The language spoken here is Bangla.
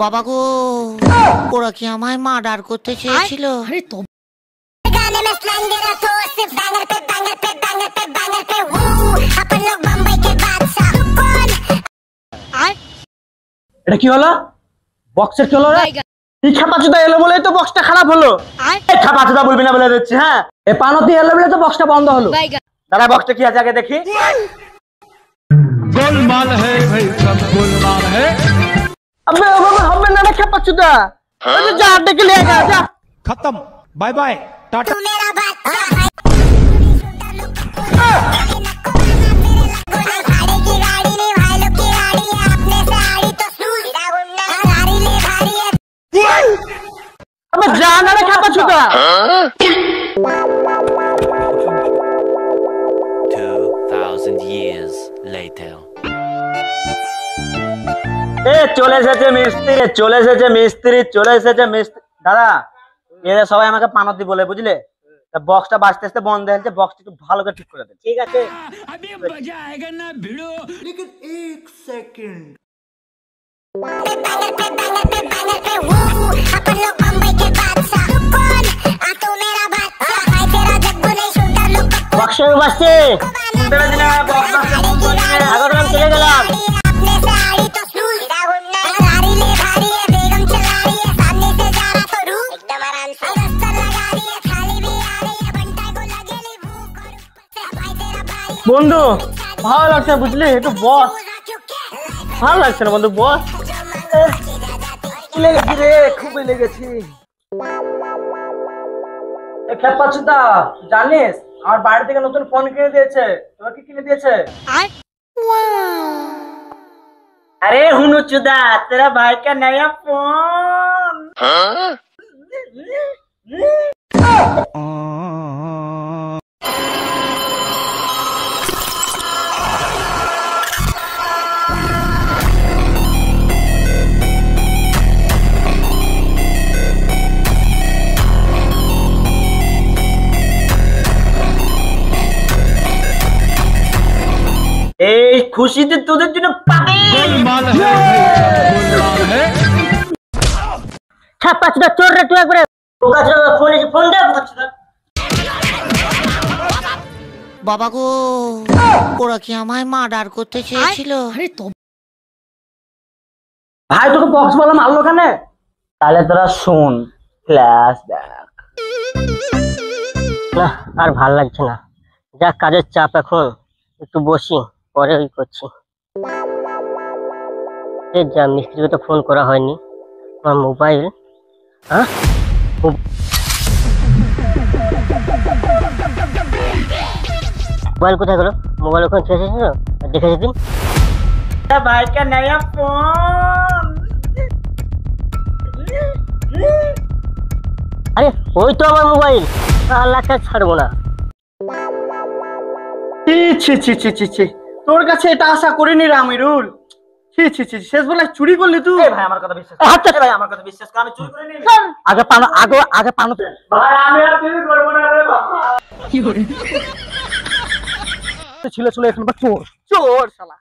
বাবা গো, ওরা কি আমায় মার্ডার করতে চেয়েছিল? আরে তো এটা কি হলো? বক্সের কি হলো রে? এই খাপাচুদা এলো বলেই তো বক্সটা খারাপ হলো। এই খাপাচুদা বলবি না বলে দিচ্ছি। হ্যাঁ, এই পানতি এলো বলে তো বক্সটা বন্ধ হলো। দাদা বক্সটা কি আছে আগে দেখি। গোলমাল है भाई, सब गोलमाल है। अबे হবে না রে খাপাচুদা। আরে যা দেখে ले जा जा। खत्म, बाय बाय, टाटा। अबे जाना रे खापाचुदा। 2000 years later. চলে এসেছে মিস্ত্রি, চলে এসেছে মিস্ত্রি, চলে এসেছে মিস্ত্রি। দাদা এরা সবাই আমাকে পানতি বলে, বুঝলে? বক্সটা বাজতে আসতে বন্ধ হয়েছে, বক্সটা একটু ভালো করে ঠিক করে দেন। ঠিক আছে, अभी मजा आएगा ना भिड़ो। लेकिन एक सेकंड বক্সে বাজছে চলে গেলাম। বন্ধু ভালো লাগছে, বুঝলি? একটু বস, ভালো লাগছে না বন্ধু? বস লেগেছি রে, খুবই লেগেছি। খেপাচুদা জানিস আমার বাড়ি থেকে নতুন ফোন কিনে দিয়েছে। তোমার কি কিনে দিয়েছে? अरे हुनुचुदा, तेरा भाई का नया फोन। এই খুশিতে তোদের জন্য পাবে। খাপাচুদা চোর রে তুই, একবারে ফোন দে। বাবা গো, ওরা কি আমায় মার্ডার করতে চেয়েছিল? আরে তো ভাই তোকে বক্স বলা মারলো কেন? তাহলে তোরা শুন ফ্ল্যাশব্যাক। না আর ভাল লাগছে না, যা কাজের চাপ, এখন একটু বসি, পরে ওই করছি। যা মিস্ত্রিকে তো ফোন করা হয়নি, আমার মোবাইল। হ্যাঁ মোবাইল কোথায় গেল? মোবাইল ওখানে ছেড়ে এসেছিল, দেখে যেদিন ভাই কা নয়া ফোন। আরে ওই তো আমার মোবাইল, আল্লাহ কাছে ছাড়বো না। তোর কাছে এটা আশা করিনি রে আমিরুল। শেষ বেলায় চুরি করলি তুই। ভাই আমার কথা বিশ্বাস, আচ্ছা ভাই আমার কথা বিশ্বাস কর, আমি চুরি করিনি। আগে পানো ভাই, আমি আর চুরি করব না রে বাবা। কি করে ছিল এখন চোর চোর শালা।